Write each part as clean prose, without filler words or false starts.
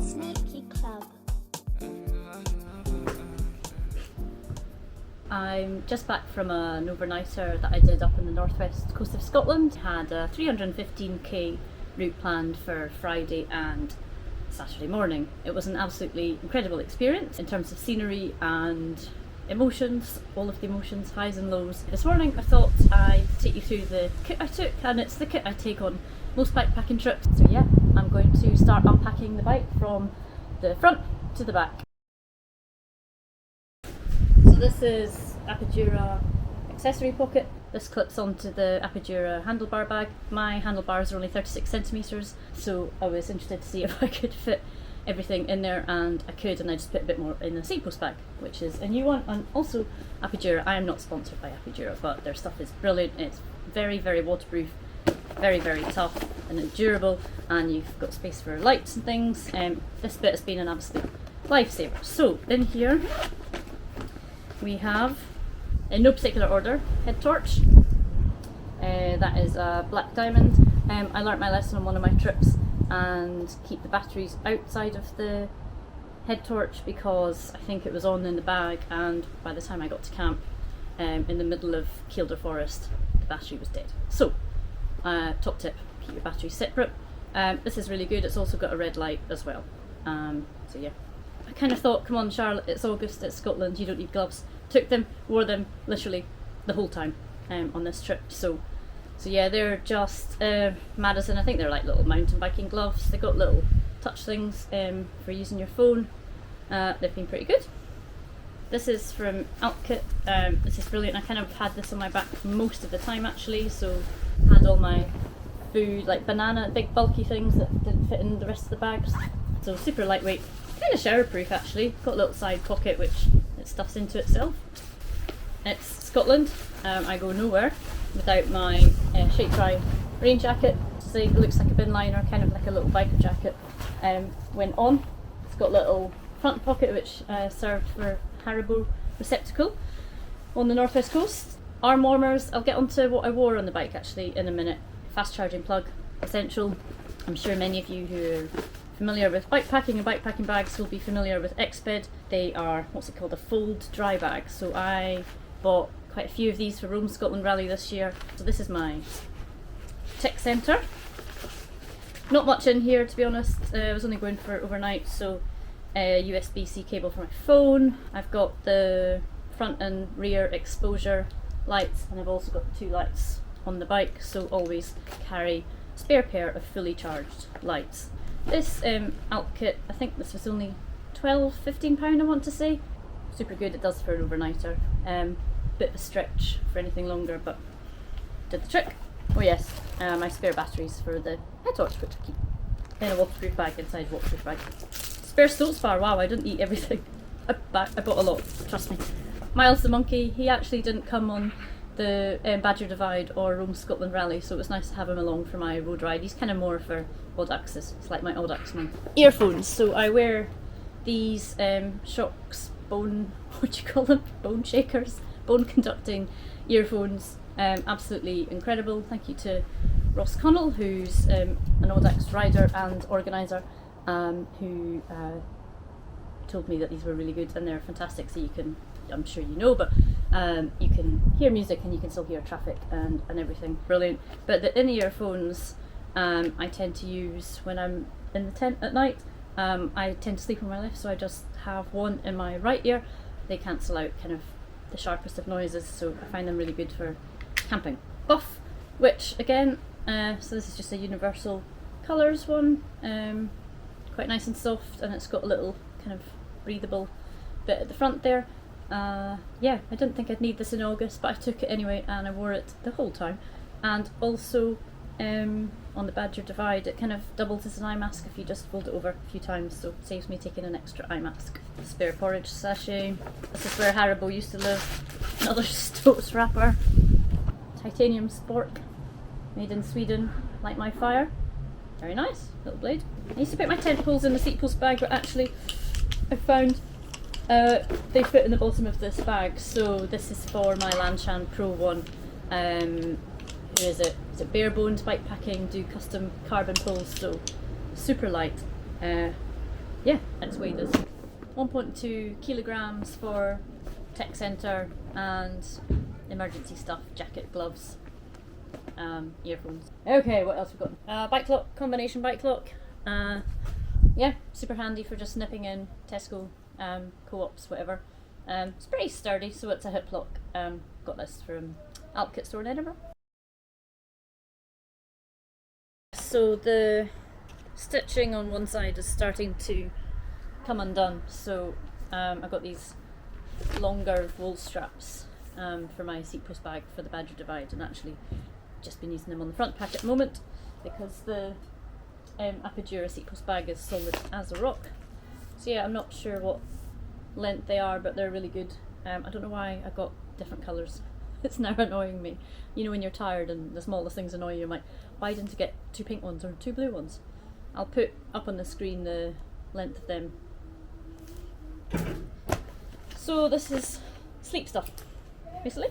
Sneaky Club. I'm just back from an overnighter that I did up in the northwest coast of Scotland. Had a 315k route planned for Friday and Saturday morning. It was an absolutely incredible experience in terms of scenery and emotions, all of the emotions, highs and lows. This morning I thought I'd take you through the kit I took, and it's the kit I take on most bikepacking trips. So yeah, I'm going to start unpacking the bike from the front to the back. So this is Apidura accessory pocket. This clips onto the Apidura handlebar bag. My handlebars are only 36 centimetres, so I was interested to see if I could fit everything in there, and I could, and I just put a bit more in the seat post bag, which is a new one. And also Apidura, I am not sponsored by Apidura, but their stuff is brilliant. It's very, very waterproof, very, very tough and durable, and you've got space for lights and things. This bit has been an absolute lifesaver. So in here we have, in no particular order, head torch. That is a black diamond. I learnt my lesson on one of my trips and keep the batteries outside of the head torch because I think it was on in the bag, and by the time I got to camp in the middle of Kielder Forest, the battery was dead. So top tip, keep your batteries separate. This is really good. It's also got a red light as well. So yeah, I kind of thought, come on Charlotte, it's August, it's Scotland, you don't need gloves. Took them, wore them literally the whole time on this trip. So yeah, they're just Madison, I think they're like little mountain biking gloves. They've got little touch things for using your phone. They've been pretty good. This is from Altkit. This is brilliant. I kind of had this on my back most of the time actually, so I had all my food, like banana, big bulky things that didn't fit in the rest of the bags. So super lightweight, kind of shower proof actually. Got a little side pocket which it stuffs into itself. It's Scotland. I go nowhere without my Shake Dry rain jacket. So it looks like a bin liner, kind of like a little biker jacket. When on, it's got a little front pocket which served for Haribo receptacle on the northwest coast. Arm warmers. I'll get onto what I wore on the bike actually in a minute. Fast charging plug, essential. I'm sure many of you who are familiar with bikepacking and bikepacking bags will be familiar with Exped. They are, what's it called, a fold dry bag. So I bought quite a few of these for Rome Scotland Rally this year. So this is my tech centre. Not much in here to be honest. I was only going for overnight, so USB-C cable for my phone. I've got the front and rear exposure lights, and I've also got the 2 lights on the bike, so always carry a spare pair of fully charged lights. This Alp kit, I think this was only £12–15 I want to say. Super good, it does for an overnighter. Bit of a stretch for anything longer, but did the trick. Oh yes, my spare batteries for the head torch, which I keep in a waterproof bag inside a waterproof bag. Spare Stoats bar, wow, I didn't eat everything. I bought a lot, trust me. Miles the monkey, he actually didn't come on the Badger Divide or Rome Scotland Rally, so it was nice to have him along for my road ride. He's kind of more for odd axes, it's like my odd axeman. Earphones, so I wear these Shocks bone, what do you call them? Bone shakers, bone conducting earphones. Absolutely incredible. Thank you to Ross Connell, who's an odd axe rider and organiser, who told me that these were really good, and they're fantastic. So you can, I'm sure you know, but you can hear music and you can still hear traffic and everything. Brilliant. But the in-ear phones I tend to use when I'm in the tent at night. I tend to sleep on my left, so I just have one in my right ear. They cancel out kind of the sharpest of noises, so I find them really good for camping. Buff, which again, so this is just a universal colours one, quite nice and soft, and it's got a little kind of breathable bit at the front there. Yeah, I didn't think I'd need this in August, but I took it anyway and I wore it the whole time. And also on the Badger Divide, it kind of doubles as an eye mask if you just fold it over a few times, so it saves me taking an extra eye mask. Spare porridge sachet. This is where Haribo used to live. Another Stoats wrapper. Titanium spork, made in Sweden, light my fire. Very nice, little blade. I used to put my tent poles in the seat post bag, but actually I found they fit in the bottom of this bag, so this is for my Lanshan Pro one. who is it? Is it Bare Bones Bikepacking, do custom carbon poles, so super light. Yeah, its weight is 1.2 kilograms for tech centre and emergency stuff, jacket, gloves, earphones. Okay, what else we've got? Bike lock, combination bike lock. Yeah, super handy for just nipping in Tesco, co-ops, whatever. It's pretty sturdy, so it's a hip lock. Got this from Alpkit store in Edinburgh. So the stitching on one side is starting to come undone, so I've got these longer wool straps for my seat post bag for the Badger Divide, and actually just been using them on the front pack at the moment because the Apidura seat post bag is solid as a rock. So yeah, I'm not sure what length they are, but they're really good. I don't know why I got different colours. It's now annoying me. You know when you're tired and the smallest things annoy you, I'm like, why didn't I get 2 pink ones or 2 blue ones? I'll put up on the screen the length of them. So this is sleep stuff, basically.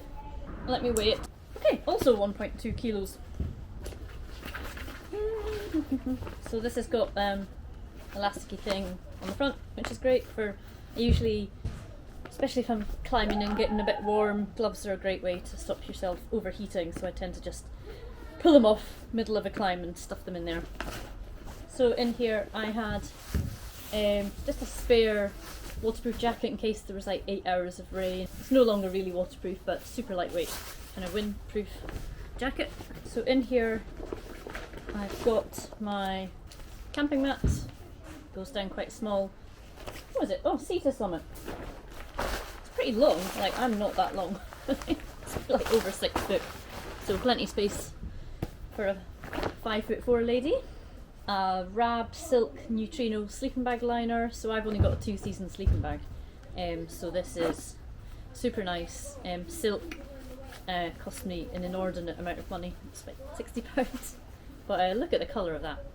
Let me weigh it. Okay, also 1.2 kilos. So this has got elasticy thing on the front, which is great for, usually, especially if I'm climbing and getting a bit warm, gloves are a great way to stop yourself overheating, so I tend to just pull them off middle of a climb and stuff them in there. So in here I had just a spare waterproof jacket in case there was like 8 hours of rain. It's no longer really waterproof, but super lightweight and a windproof jacket. So in here I've got my camping mat, goes down quite small. What is it? Oh, Ceta Summit. It's pretty long, like I'm not that long. It's like over 6 foot, so plenty of space for a 5'4" lady. Rab Silk Neutrino sleeping bag liner, so I've only got a 2-season sleeping bag, so this is super nice. Silk cost me an inordinate amount of money, it's like £60, but look at the colour of that.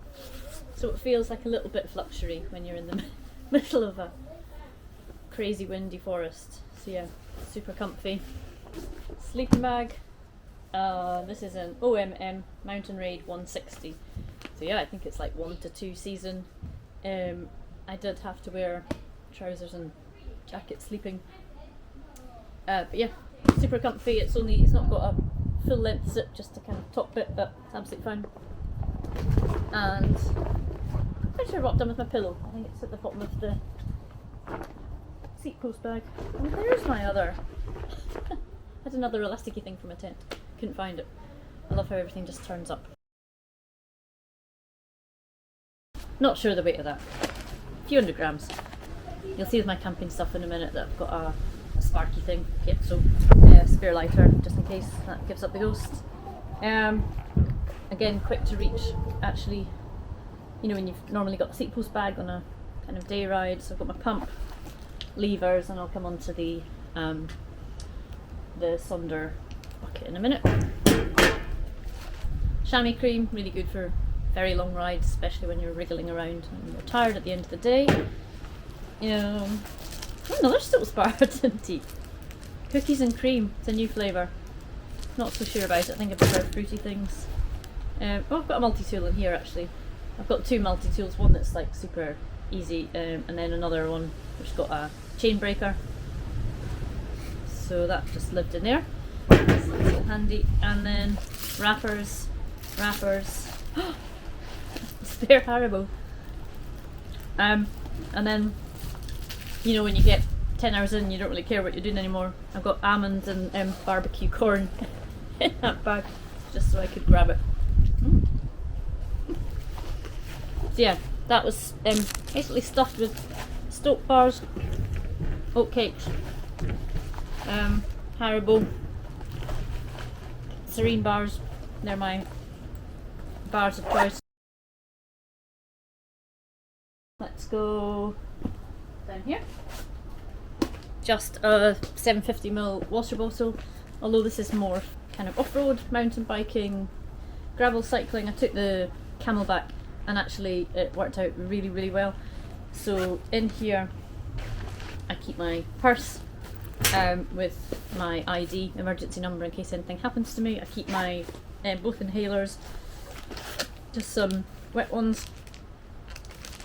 So it feels like a little bit of luxury when you're in the middle of a crazy windy forest. So yeah, super comfy. Sleeping bag. This is an OMM Mountain Raid 160. So yeah, I think it's like 1 to 2 season. I did have to wear trousers and jacket sleeping. But yeah, super comfy. It's not got a full length zip, just a kind of top bit, but it's absolutely fine. And I'm pretty sure what I've done with my pillow. I think it's at the bottom of the seat post bag. And there's my other. I had another elasticy thing for my tent. Couldn't find it. I love how everything just turns up. Not sure the weight of that. A few hundred grams. You'll see with my camping stuff in a minute that I've got a sparky thing. Yeah, so spare lighter just in case that gives up the ghost. Again, quick to reach. Actually, you know when you've normally got the seat post bag on a kind of day ride. So I've got my pump, levers, and I'll come on to the Sonder bucket in a minute. Chamois cream, really good for very long rides, especially when you're wriggling around and you're tired at the end of the day. Another Stoats bar tea. Cookies and cream, it's a new flavour. Not so sure about it, I think I prefer fruity things. I've got a multi-tool in here actually. I've got 2 multi-tools, one that's like super easy, and then another one which has got a chain breaker. So that just lived in there. It's so handy. And then wrappers. Spare Haribo. And then, you know when you get 10 hours in, you don't really care what you're doing anymore. I've got almonds and barbecue corn in that bag, just so I could grab it. So yeah, that was basically stuffed with Stoat bars, oat cakes, Haribo, Serene bars. They're my bars of choice. Let's go down here. Just a 750ml water bottle, although this is more kind of off-road, mountain biking, gravel cycling. I took the Camelback and actually it worked out really, really well. So in here I keep my purse with my ID, emergency number in case anything happens to me. I keep my both inhalers, just some wet ones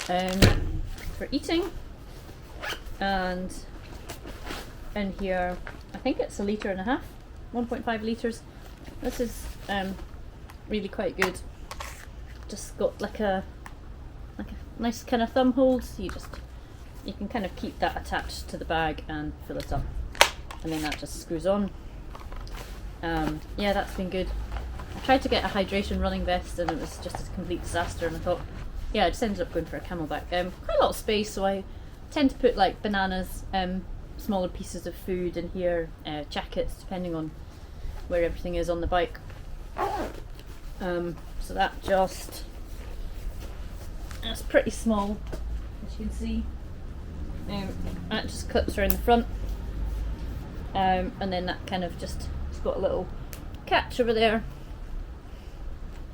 for eating, and in here I think it's 1.5 litres, 1.5 litres. This is really quite good. Just got like a nice kind of thumb hold, so you can kind of keep that attached to the bag and fill it up, and then that just screws on. Yeah, that's been good. I tried to get a hydration running vest and it was just a complete disaster, and I thought, yeah, I just ended up going for a camelback. Quite a lot of space, so I tend to put like bananas, smaller pieces of food in here, jackets, depending on where everything is on the bike. So that's pretty small, as you can see. That just clips around the front, and then that kind of it's got a little catch over there,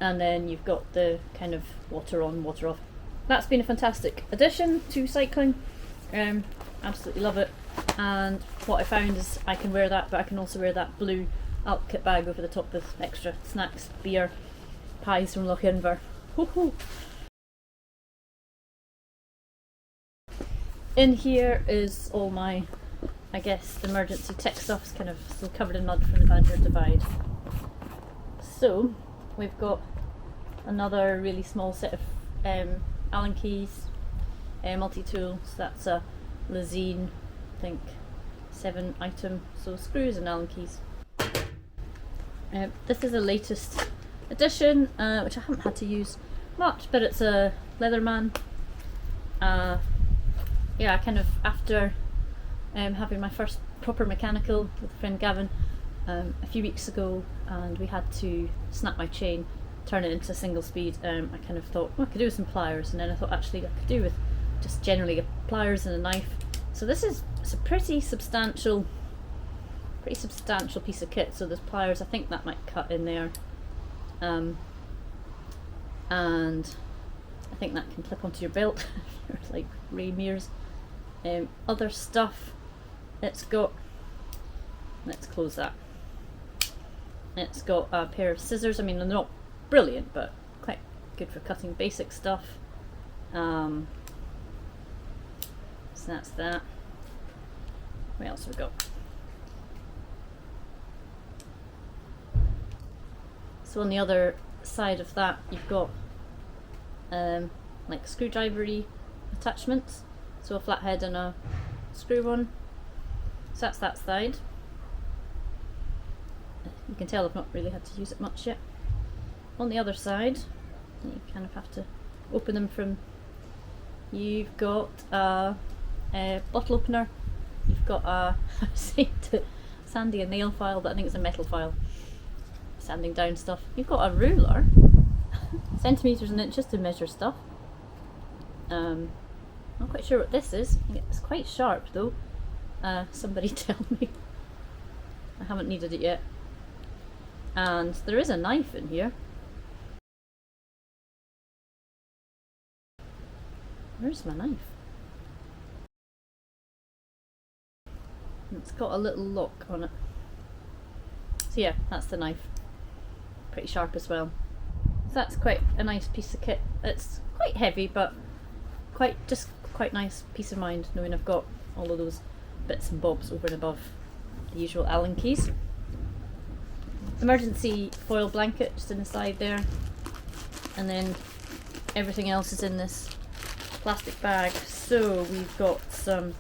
and then you've got the kind of water on, water off. That's been a fantastic addition to cycling. Absolutely love it. And what I found is I can wear that, but I can also wear that blue Alp kit bag over the top with extra snacks, beer, pies from Lochainver. In here is all my, I guess, emergency tech stuff. It's kind of still covered in mud from the Badger Divide. So we've got another really small set of Allen keys, multi-tool. So that's a Lazine, I think 7 item, so screws and Allen keys. This is the latest edition, which I haven't had to use much, but it's a Leatherman. Yeah, kind of after having my first proper mechanical with a friend Gavin a few weeks ago, and we had to snap my chain, turn it into single speed. I kind of thought, well, I could do with some pliers, and then I thought actually I could do with just generally a pliers and a knife. So it's a pretty substantial piece of kit. So there's pliers, I think that might cut in there, and I think that can clip onto your belt if you're like Ray Mears. Other stuff, it's got, let's close that, it's got a pair of scissors. I mean, they're not brilliant, but quite good for cutting basic stuff. So that's that. What else have we got? So on the other side of that, you've got like screwdrivery attachments. So a flathead and a screw one. So that's that side. You can tell I've not really had to use it much yet. On the other side, you kind of have to open them from. You've got a bottle opener. You've got a Sandy a nail file, but I think it's a metal file. Sanding down stuff. You've got a ruler, centimeters and inches to measure stuff. Not quite sure what this is. It's quite sharp though. Somebody tell me. I haven't needed it yet. And there is a knife in here. Where's my knife? It's got a little lock on it. So yeah, that's the knife. Pretty sharp as well. So that's quite a nice piece of kit. It's quite heavy, but quite nice peace of mind knowing I've got all of those bits and bobs over and above the usual Allen keys. Emergency foil blanket just in the side there, and then everything else is in this plastic bag. So we've got some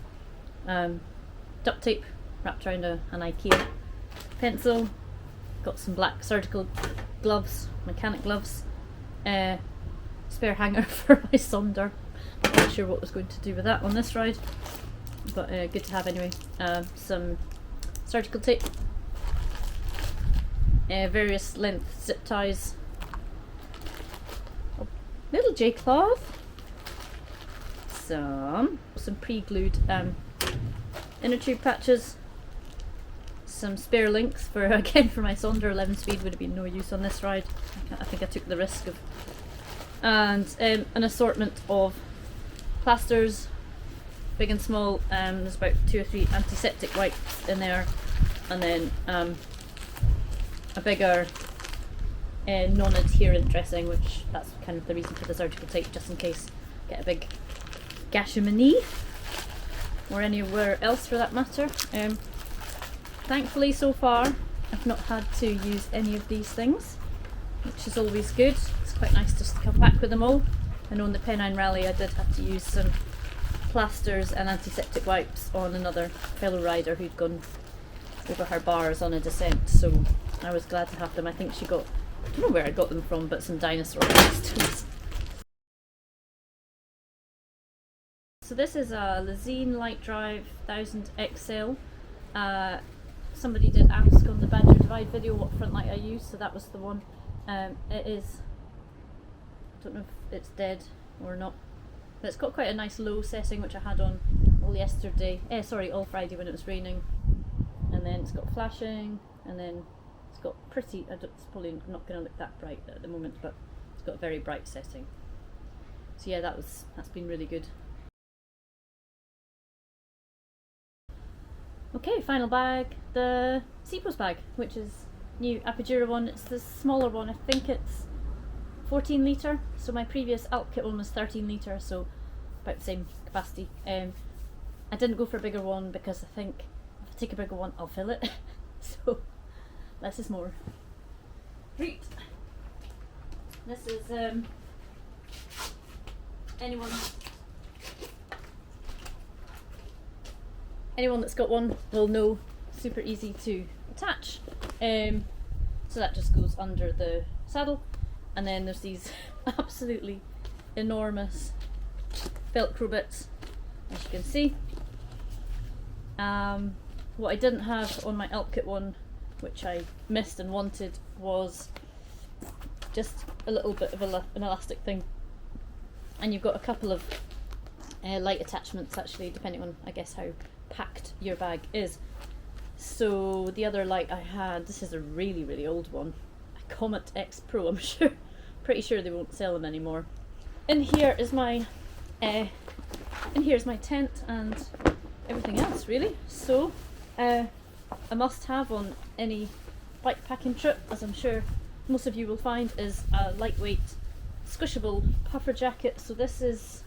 duct tape wrapped around an IKEA pencil, got some black surgical gloves, mechanic gloves, spare hanger for my sonder. Not sure what was going to do with that on this ride, but good to have anyway. Some surgical tape, various length zip ties, a little J-cloth, some pre-glued inner tube patches, some spare links for my Sonder 11 speed. Would have been no use on this ride. I think I took the risk of, and an assortment of plasters, big and small. There's about 2 or 3 antiseptic wipes in there, and then a bigger non-adherent dressing, which that's kind of the reason for the surgical tape, just in case I get a big gash in my knee, or anywhere else for that matter. Thankfully so far I've not had to use any of these things, which is always good. It's quite nice just to come back with them all. I know in the Pennine Rally I did have to use some plasters and antiseptic wipes on another fellow rider who'd gone over her bars on a descent, so I was glad to have them. I think she got, I don't know where I got them from, but some dinosaur plasters. So this is a Lezine Light Drive 1000 XL. Somebody did ask on the Badger Divide video what front light I use, so that was the one. It is, I don't know if it's dead or not, but it's got quite a nice low setting, which I had on all yesterday, all Friday when it was raining. And then it's got flashing, and then it's got pretty, it's probably not going to look that bright at the moment, but it's got a very bright setting. So yeah, that's been really good. Okay, final bag, the Seapost bag, which is new Apogura one. It's the smaller one, I think it's 14 litre, so my previous Alp kit one was 13 litre, so about the same capacity. I didn't go for a bigger one because I think if I take a bigger one I'll fill it, so less is more. Right, this is anyone that's got one will know, super easy to attach. So that just goes under the saddle, and then there's these absolutely enormous Velcro bits, as you can see. What I didn't have on my Alp kit one, which I missed and wanted, was just a little bit of an elastic thing, and you've got a couple of light attachments actually, depending on I guess how packed your bag is. So the other light I had, this is a really old one, a Comet X Pro. I'm pretty sure they won't sell them anymore. In here is my here's my tent and everything else really. So a must-have on any bike packing trip, as I'm sure most of you will find, is a lightweight squishable puffer jacket. So this is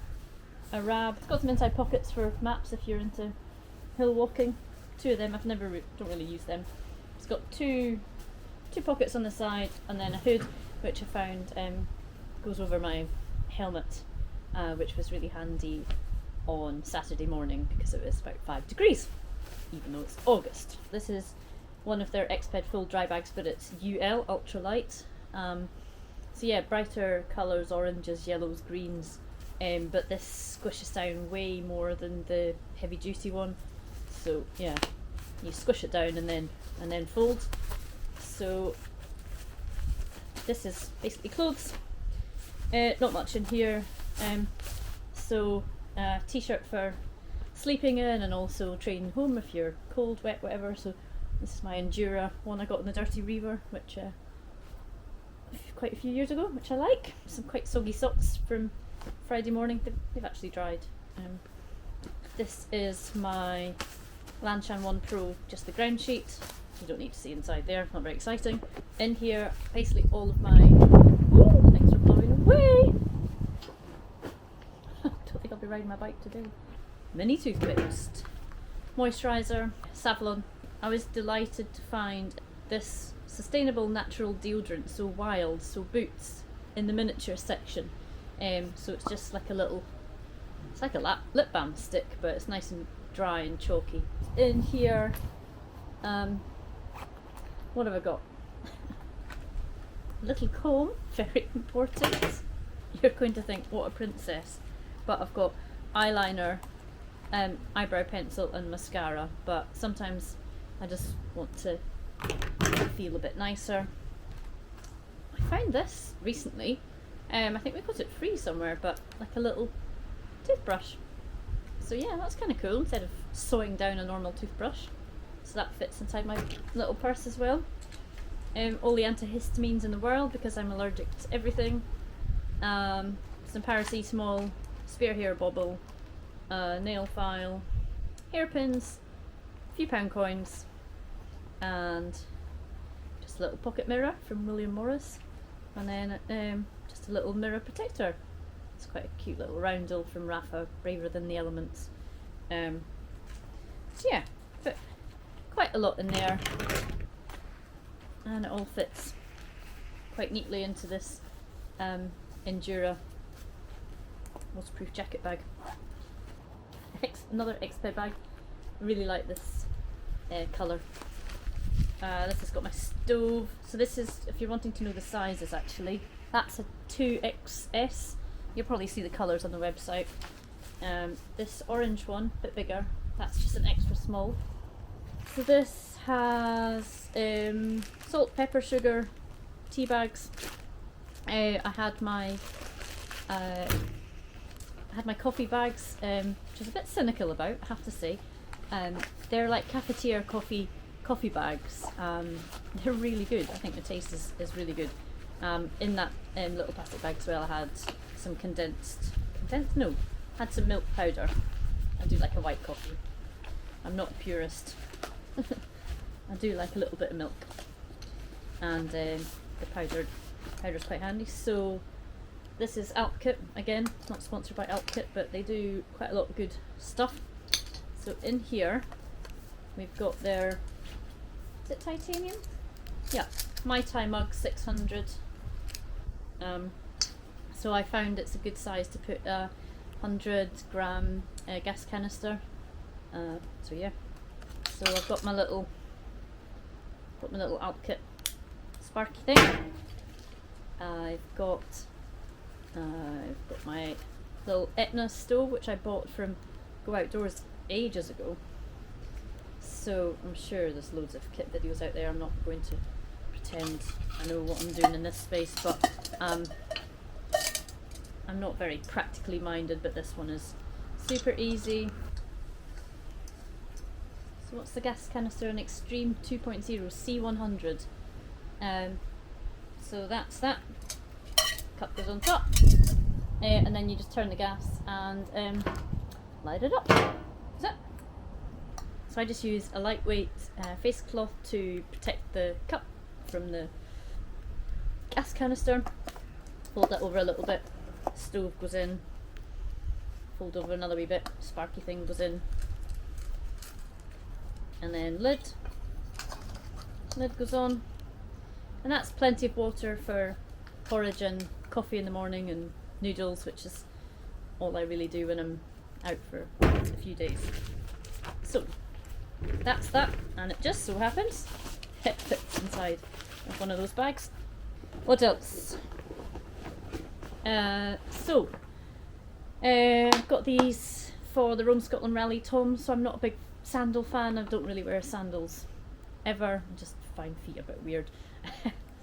a Rab. It's got some inside pockets for maps if you're into hill walking. Two of them, I've don't really use them. It's got two pockets on the side, and then a hood, which I found goes over my helmet, which was really handy on Saturday morning because it was about 5 degrees, even though it's August. This is one of their Xped full dry bags, but it's UL, ultralight. So yeah, brighter colours, oranges, yellows, greens, but this squishes down way more than the heavy duty one. So yeah, you squish it down and then fold. So this is basically clothes. Not much in here. So t-shirt for sleeping in, and also training home if you're cold, wet, whatever. So this is my Endura one I got in the Dirty Reaver, which quite a few years ago, which I like. Some quite soggy socks from Friday morning. They've actually dried. This is my Lanshan 1 Pro, just the ground sheet. You don't need to see inside there, not very exciting. In here, basically all of my... Ooh, things are blowing away! I don't think I'll be riding my bike today. Mini toothpaste, moisturiser, Savlon. I was delighted to find this sustainable natural deodorant, so wild, so Boots, in the miniature section. So it's just like a little, it's like a lip balm stick, but it's nice and dry and chalky. In here, what have I got? A little comb, very important. You're going to think, what a princess. But I've got eyeliner, eyebrow pencil and mascara, but sometimes I just want to feel a bit nicer. I found this recently. I think we got it free somewhere, but like a little toothbrush. So yeah, that's kind of cool, instead of sewing down a normal toothbrush. So that fits inside my little purse as well. All the antihistamines in the world because I'm allergic to everything. Some paracetamol, spare hair bobble, nail file, hairpins, a few pound coins, and just a little pocket mirror from William Morris. And then just a little mirror protector. It's quite a cute little roundel from Rafa, Braver Than the Elements. So yeah, but quite a lot in there, and it all fits quite neatly into this Endura waterproof jacket bag. Another Expo bag. I really like this colour. This has got my stove. So this is, if you're wanting to know the sizes actually, that's a 2XS. You'll probably see the colours on the website. This orange one, a bit bigger, that's just an extra small. So this has salt, pepper, sugar, tea bags. I had my coffee bags, which is a bit cynical about, I have to say. They're like cafetiere coffee bags. They're really good. I think the taste is really good. In that little plastic bag as well, I had some had some milk powder. I do like a white coffee. I'm not a purist. I do like a little bit of milk, and the powder's quite handy. So this is Alpkit, again, not sponsored by Alpkit, but they do quite a lot of good stuff. So in here we've got their, is it titanium? Yeah, Mai Tai mug 600. So I found it's a good size to put a 100-gram gas canister. So yeah, so I've got my little Alpkit sparky thing. I've got my little Etna stove, which I bought from Go Outdoors ages ago. So I'm sure there's loads of kit videos out there. I'm not going to pretend I know what I'm doing in this space, but I'm not very practically minded, but this one is super easy. So what's the gas canister? An Extreme 2.0 C100. So that's that. Cup goes on top, and then you just turn the gas and light it up. That's it. So I just use a lightweight face cloth to protect the cup from the gas canister. Fold that over a little bit. Stove goes in. Fold over another wee bit. Sparky thing goes in. And then lid goes on, and that's plenty of water for porridge and coffee in the morning and noodles, which is all I really do when I'm out for a few days. So that's that, and it just so happens it fits inside of one of those bags. What else? I've got these for the Rome Scotland Rally Toms, so I'm not a big sandal fan. I don't really wear sandals ever. I just find feet a bit weird.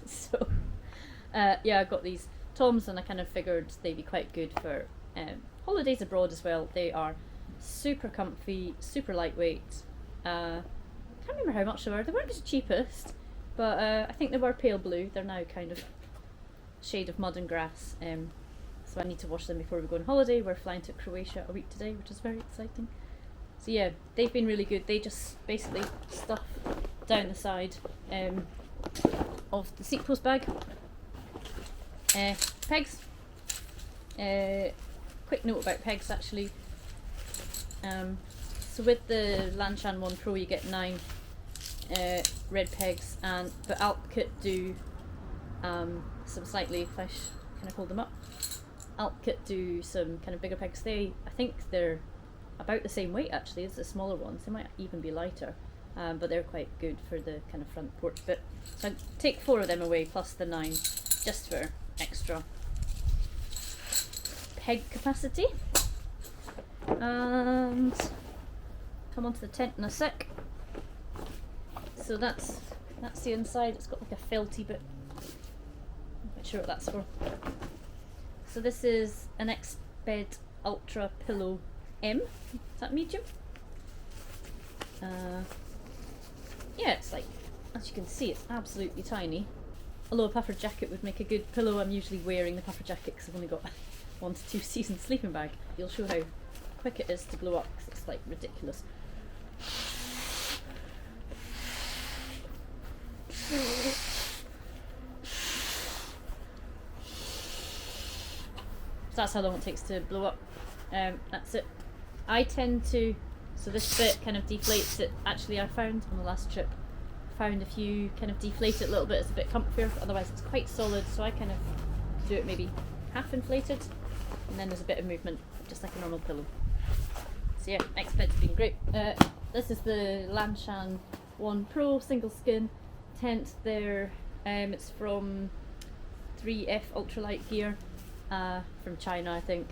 So yeah, I got these Toms, and I kind of figured they'd be quite good for holidays abroad as well. They are super comfy, super lightweight. Can't remember how much they were. They weren't the cheapest, but I think they were pale blue. They're now kind of shade of mud and grass. So I need to wash them before we go on holiday. We're flying to Croatia a week today, which is very exciting. So yeah, they've been really good. They just basically stuff down the side of the seat post bag. Pegs. Quick note about pegs actually. So with the Lanshan 1 Pro you get 9 red pegs, but Alpkit do some slightly, can I hold them up? Alpkit do some kind of bigger pegs. I think they're about the same weight actually as the smaller ones. They might even be lighter, but they're quite good for the kind of front porch bit. So I take 4 of them away plus the 9 just for extra peg capacity. And come onto the tent in a sec. So that's the inside. It's got like a felty bit. I'm not sure what that's for. So this is an X-Bed Ultra Pillow M. Is that medium? Yeah, it's like, as you can see, it's absolutely tiny. Although a puffer jacket would make a good pillow, I'm usually wearing the puffer jacket because I've only got 1 to 2 season sleeping bag. You'll show how quick it is to blow up because it's like ridiculous. So that's how long it takes to blow up. That's it. I tend to, so this bit kind of deflates it. Actually, I found on the last trip, found if you kind of deflate it a little bit, it's a bit comfier, otherwise it's quite solid, so I kind of do it maybe half inflated, and then there's a bit of movement, just like a normal pillow. So yeah, next bed's been great. This is the Lanshan 1 Pro single skin tent there. It's from 3F Ultralight Gear, from China, I think.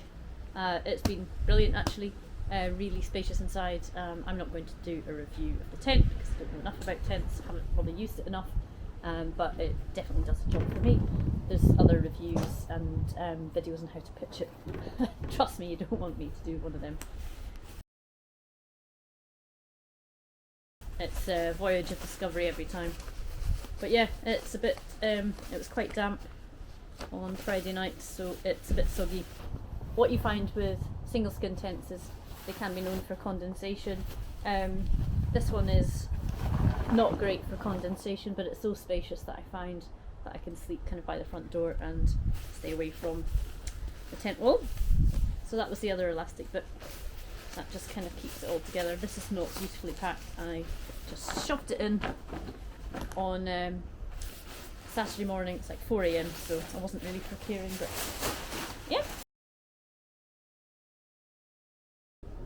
It's been brilliant actually, really spacious inside. I'm not going to do a review of the tent because I don't know enough about tents, haven't probably used it enough, but it definitely does the job for me. There's other reviews and videos on how to pitch it. Trust me, you don't want me to do one of them. It's a voyage of discovery every time. But yeah, it's a bit, it was quite damp on Friday night, so it's a bit soggy. What you find with single skin tents is they can be known for condensation. This one is not great for condensation, but it's so spacious that I find that I can sleep kind of by the front door and stay away from the tent wall. So that was the other elastic bit. That just kind of keeps it all together. This is not beautifully packed. I just shoved it in on Saturday morning. It's like 4 AM, so I wasn't really preparing, but yeah.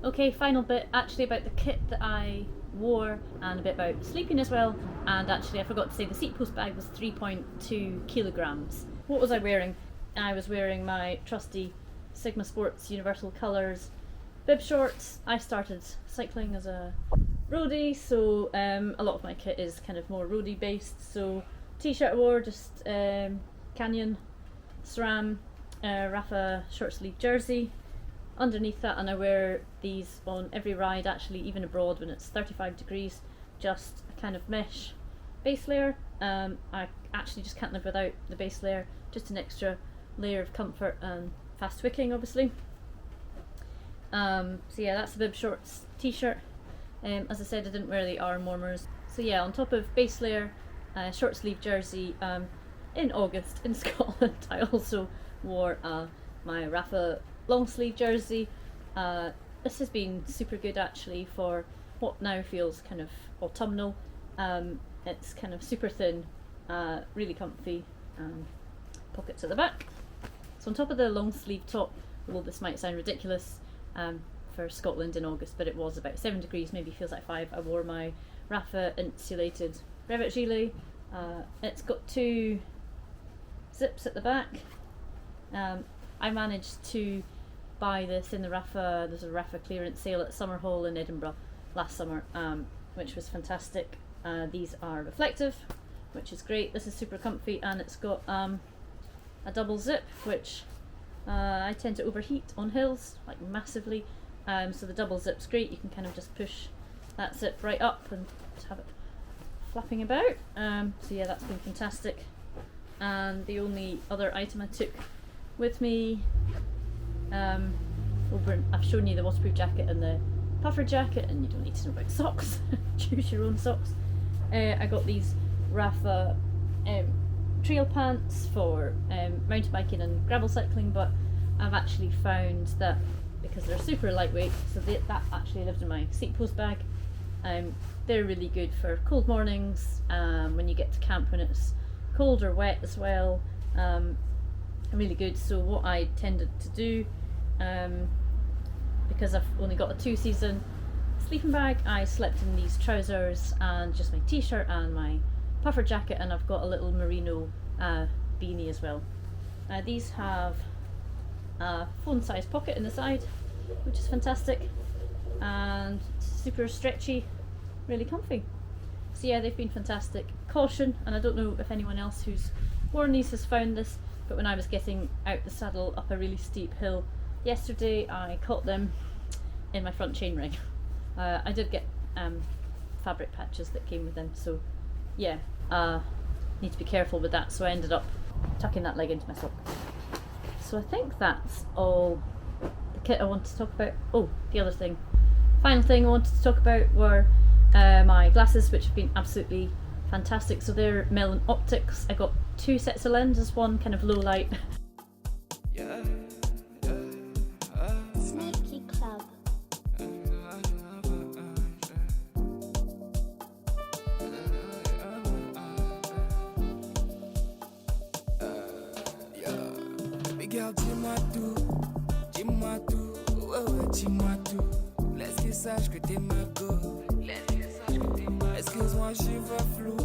Okay, final bit actually about the kit that I wore and a bit about sleeping as well. And actually I forgot to say the seat post bag was 3.2 kilograms. What was I wearing? I was wearing my trusty Sigma Sports Universal Colours bib shorts. I started cycling as a roadie, so a lot of my kit is kind of more roadie based. So t-shirt I wore, just Canyon, SRAM, Rafa short sleeve jersey underneath that, and I wear these on every ride actually, even abroad when it's 35 degrees, just a kind of mesh base layer. I actually just can't live without the base layer, just an extra layer of comfort and fast wicking obviously. So yeah, that's the bib shorts t-shirt. As I said, I didn't wear the arm warmers. So yeah, on top of base layer, short sleeve jersey, in August in Scotland I also wore my Rafa long sleeve jersey. This has been super good actually for what now feels kind of autumnal. It's kind of super thin, really comfy, pockets at the back. So on top of the long sleeve top, although this might sound ridiculous for Scotland in August, but it was about 7 degrees, maybe feels like 5, I wore my Rafa insulated brevet gilet. It's got 2 zips at the back. I managed to buy this in the Rafa, there's a Rafa clearance sale at Summerhall in Edinburgh last summer, which was fantastic. These are reflective, which is great. This is super comfy, and it's got a double zip, which I tend to overheat on hills, like massively. So the double zip's great. You can kind of just push that zip right up and just have it flapping about. So yeah, that's been fantastic. And the only other item I took with me, I've shown you the waterproof jacket and the puffer jacket, and you don't need to know about socks. Choose your own socks. I got these Rafa trail pants for mountain biking and gravel cycling, but I've actually found that because they're super lightweight, so that actually lived in my seat post bag. They're really good for cold mornings, when you get to camp when it's cold or wet as well. Really good. So what I tended to do, because I've only got a 2-season sleeping bag, I slept in these trousers and just my t-shirt and my puffer jacket, and I've got a little merino beanie as well. These have a phone size pocket in the side, which is fantastic, and super stretchy, really comfy. So yeah, they've been fantastic. Caution, and I don't know if anyone else who's worn these has found this, but when I was getting out the saddle up a really steep hill yesterday, I caught them in my front chainring. I did get fabric patches that came with them, so yeah, need to be careful with that, so I ended up tucking that leg into my sock. So I think that's all the kit I wanted to talk about. Oh, the other thing, final thing I wanted to talk about were my glasses, which have been absolutely fantastic. So they're Melon Optics. I got 2 sets of lenses, one kind of low light Girl, dis-moi tout, ouais, ouais, dis-moi tout. Laisse qu'ils sachent que t'es ma go. Excuse-moi, j'y vois flou.